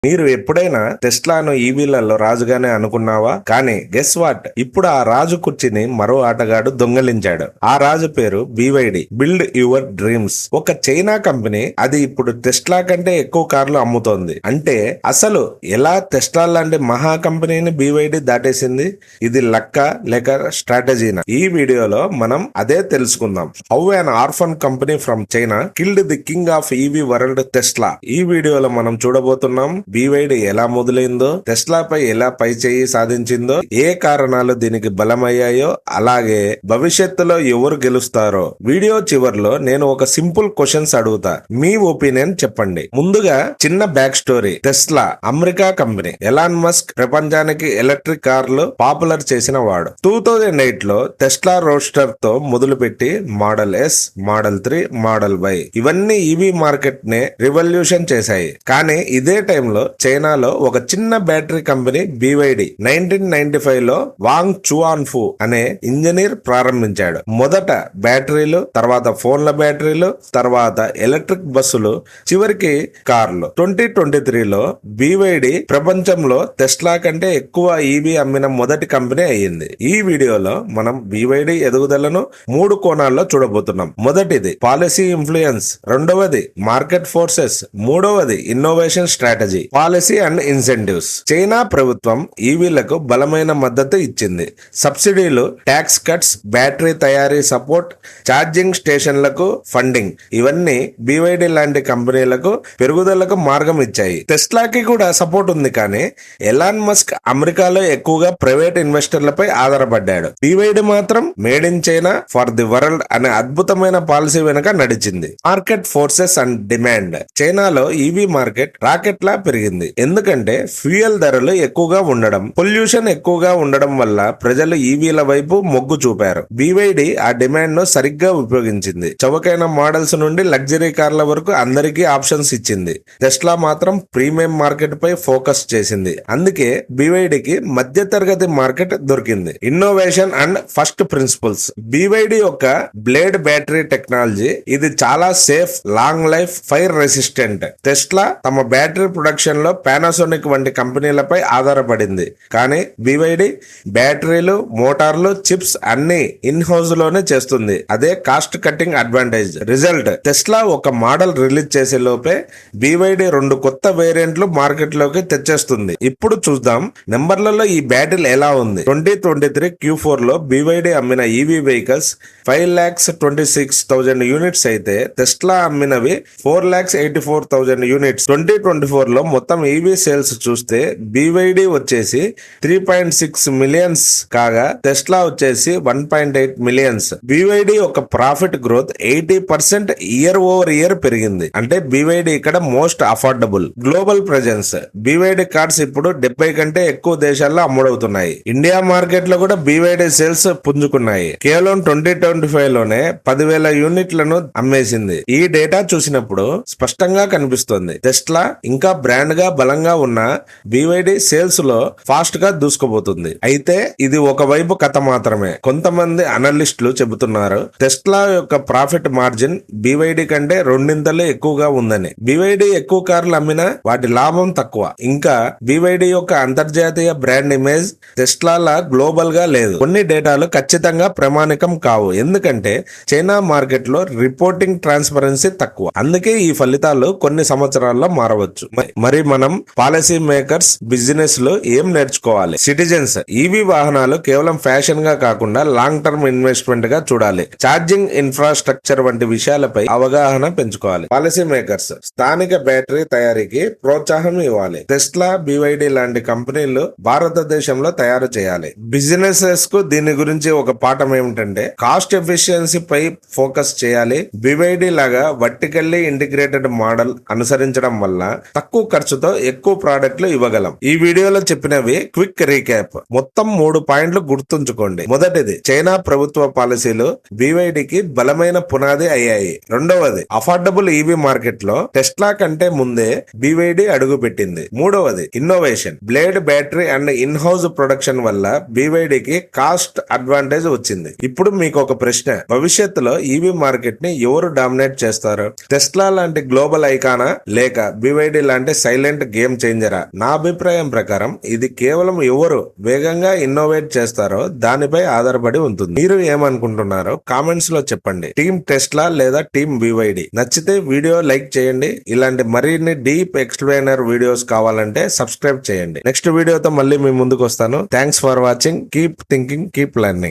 మీరు ఎప్పుడైనా టెస్లాను ఈవీలలో రాజుగానే అనుకున్నావా? కానీ గెస్ వాట్, ఇప్పుడు ఆ రాజు కుర్చీని మరో ఆటగాడు దొంగలించాడు. ఆ రాజు పేరు BYD, బిల్డ్ యువర్ డ్రీమ్స్. ఒక చైనా కంపెనీ, అది ఇప్పుడు టెస్లా కంటే ఎక్కువ కార్లు అమ్ముతోంది. అంటే అసలు ఎలా టెస్లా లాంటి మహా కంపెనీని BYD దాటేసింది? ఇది లక్క లేక స్ట్రాటజీనా? ఈ వీడియోలో మనం అదే తెలుసుకుందాం. How an orphan company from China killed the king of EV world Tesla. ఈ వీడియోలో మనం చూడబోతున్నాం BYD ఎలా మొదలైందో, టెస్లాపై ఎలా పై చేయి సాధించిందో, ఏ కారణాలు దీనికి బలమయ్యాయో, అలాగే భవిష్యత్తులో ఎవరు గెలుస్తారో. వీడియో చివర్లో నేను ఒక సింపుల్ క్వశ్చన్స్ అడుగుతా, మీ ఒపీనియన్ చెప్పండి. ముందుగా చిన్న back story. Tesla America company. Elon Musk ప్రపంచానికి ఎలక్ట్రిక్ కార్లు పాపులర్ చేసిన వాడు. 2008 లో టెస్లా రోస్టర్ తో మొదలుపెట్టి model S, model 3, model Y ఇవన్నీ ఈవీ మార్కెట్ నే రివల్యూషన్ చేశాయి. కానీ ఇదే టైంలో చైనాలో ఒక చిన్న బ్యాటరీ కంపెనీ BYD 1995 లో వాంగ్ చువాన్ఫు అనే ఇంజనీర్ ప్రారంభించాడు. మొదట బ్యాటరీలు, తర్వాత ఫోన్ల బ్యాటరీలు, తర్వాత ఎలక్ట్రిక్ బస్సులు, చివరికి కార్లు. 2023లో BYD ప్రపంచంలో టెస్లా కంటే ఎక్కువ ఈవీ అమ్మిన మొదటి కంపెనీ అయ్యింది. ఈ వీడియోలో మనం BYD ఎదుగుదలను 3 కోణాల్లో చూడబోతున్నాం. మొదటిది పాలసీ ఇన్ఫ్లుయెన్స్, రెండవది మార్కెట్ ఫోర్సెస్, మూడవది innovation strategy. Policy and incentives. China ప్రభుత్వం ఈవీలకు బలమైన మద్దతు ఇచ్చింది. సబ్సిడీలు, ట్యాక్స్ కట్స్, బ్యాటరీ తయారీ సపోర్ట్, ఛార్జింగ్ స్టేషన్లకు ఫండింగ్, ఇవన్నీ BYD లాంటి కంపెనీలకు పెరుగుదలకు మార్గం ఇచ్చాయి. టెస్లాకి కూడా సపోర్ట్ ఉంది, కానీ ఎలాన్ మస్క్ అమెరికాలో ఎక్కువగా ప్రైవేట్ ఇన్వెస్టర్లపై ఆధారపడ్డాడు. BYD మాత్రం made in China for the world అనే అద్భుతమైన పాలసీ వెనుక నడిచింది. Market forces and demand. చైనాలో ఈవీ మార్కెట్ రాకెట్ లా పెరిగింది. ఎందుకంటే ఫ్యూయల్ ధరలు ఎక్కువగా ఉండడం, పొల్యూషన్ ఎక్కువగా ఉండడం వల్ల ప్రజలు ఈవీల వైపు మొగ్గు చూపారు. BYD ఆ డిమాండ్ ను సరిగ్గా ఉపయోగించింది. చౌకైన మోడల్స్ నుండి లగ్జరీ కార్ల వరకు అందరికీ ఆప్షన్స్ ఇచ్చింది. టెస్లా మాత్రం ప్రీమియం మార్కెట్ పై ఫోకస్ చేసింది. అందుకే BYD కి మధ్య తరగతి మార్కెట్ దొరికింది. Innovation and first principles. BYD యొక్క బ్లేడ్ బ్యాటరీ టెక్నాలజీ, ఇది చాలా safe, long life, fire resistant. Tesla తమ బ్యాటరీ ప్రొడక్షన్ లో పానాసోనిక్ వంటి కంపెనీలపై ఆధారపడింది. కానీ BYD బ్యాటరీలు, మోటార్లు, చిప్స్ అన్ని ఇన్ హౌస్ లోనే చేస్తుంది. అదే cost cutting advantage. Result, Tesla ఒక మోడల్ రిలీజ్ చేసే లోపే BYD 2 కొత్త వేరియంట్లు మార్కెట్ లోకి తెచ్చేస్తుంది. ఇప్పుడు చూద్దాం నెంబర్లలో ఈ బ్యాటిల్ ఎలా ఉంది. 2023 Q4 లో BYD అమ్మిన ఈవీ వెహికల్స్ 5,26,000 యూనిట్స్ అయితే టెస్లా అమ్మినవి 4,84,000 యూనిట్స్. 2024 లో మొత్తం ఈవీ సేల్స్ చూస్తే BYD వచ్చేసి 3.6 మిలియన్స్ కాగా టెస్లా వచ్చేసి 1.8 మిలియన్స్. BYD ఒక profit growth 80% year over year పెరిగింది. అంటే BYD ఇక్కడ most affordable. Global presence. BYD cars ఇప్పుడు 70 కంటే ఎక్కువ దేశాల్లో అమ్ముడవుతున్నాయి. ఇండియా మార్కెట్ లో కూడా BYD సేల్స్ పుంజుకున్నాయి. కేవలం 2025 లోనే 10,000 యూనిట్లను అమ్మేసింది. ఈ డేటా చూసినప్పుడు స్పష్టంగా కనిపిస్తుంది, టెస్లా ఇంకా బ్రాండ్ గా బలంగా ఉన్న BYD సేల్స్ లో ఫాస్ట్ గా దూసుకుపోతుంది. అయితే ఇది ఒకవైపు కథ మాత్రమే. కొంతమంది అనలిస్టులు చెబుతున్నారు టెస్లా యొక్క ప్రాఫిట్ మార్జిన్ BYD కంటే 2 ఎక్కువగా ఉందని. BYD ఎక్కువ కార్లు అమ్మినా వాటి లాభం తక్కువ. ఇంకా BYD యొక్క అంతర్జాతీయ బ్రాండ్ ఇమేజ్ టెస్లా గ్లోబల్ గా లేదు. కొన్ని డేటాలు ఖచ్చితంగా ప్రామాణికం కావు, ఎందుకంటే చైనా మార్కెట్ లో రిపోర్టింగ్ ట్రాన్స్పరెన్సీ తక్కువ. అందుకే ఈ ఫలితాలు కొన్ని సంవత్సరాల్లో మారవచ్చు. మరి మనం పాలసీ మేకర్స్, బిజినెస్ లో ఏం నేర్చుకోవాలి? సిటిజన్స్, ఈవీ వాహనాలు కేవలం ఫ్యాషన్ గా కాకుండా లాంగ్ టర్మ్ ఇన్వెస్ట్మెంట్ గా చూడాలి. ఛార్జింగ్ ఇన్ఫ్రాస్ట్రక్చర్ వంటి విషయాలపై అవగాహన పెంచుకోవాలి. పాలసీ మేకర్స్, స్థానిక బ్యాటరీ తయారీకి ప్రోత్సాహం ఇవ్వాలి. టెస్లా, BYD లాంటి కంపెనీలు భారతదేశంలో తయారు చేయాలి. బిజినెసెస్ కు దీని గురించి ఒక పాఠం ఏమిటంటే కాస్ట్ ఎఫిషియన్సీ పై ఫోకస్ చేయాలి. BYD లాగా వర్టికల్లీ ఇంటిగ్రేటెడ్ మోడల్ అనుసరించడం వల్ల తక్కువ ఖర్చుతో ఎక్కువ ప్రాడక్ట్లు ఇవ్వగలం. ఈ వీడియోలో చెప్పినవి క్విక్ రీక్యాప్. మొత్తం 3 పాయింట్లు గుర్తుంచుకోండి. మొదటిది, చైనా ప్రభుత్వ పాలసీలు BYD కి బలమైన పునాది అయ్యాయి. రెండవది, అఫోర్డబుల్ ఈవీ మార్కెట్ లో టెస్లా కంటే ముందే BYD అడుగు పెట్టింది. మూడవది, innovation. Blade battery and in house production వల్ల BYD కి కాస్ట్ అడ్వాంటేజ్ వచ్చింది. ఇప్పుడు మీకు ఒక ప్రశ్న, భవిష్యత్తులో ఈవీ మార్కెట్ ని ఎవరు డామినేట్ చేస్తారు? టెస్లా లాంటి గ్లోబల్ ఐకానా లేక BYD లాంటి సైలెంట్ గేమ్ చేంజరా? నా అభిప్రాయం ప్రకారం ఇది కేవలం ఎవరు వేగంగా ఇన్నోవేట్ చేస్తారో దానిపై ఆధారపడి ఉంటుంది. మీరు ఏమనుకుంటున్నారో కామెంట్స్ లో చెప్పండి. టీమ్ టెస్లా లేదా టీమ్ BYD? నచ్చితే వీడియో లైక్ చేయండి. ఇలాంటి మరిన్ని డీప్ ఎక్స్ప్లెయినర్ వీడియోస్ కావాలంటే సబ్స్క్రైబ్ చేయండి. నెక్స్ట్ వీడియోతో మళ్ళీ మీ ముందుకు వస్తాను. Thanks for watching. Keep thinking, keep learning.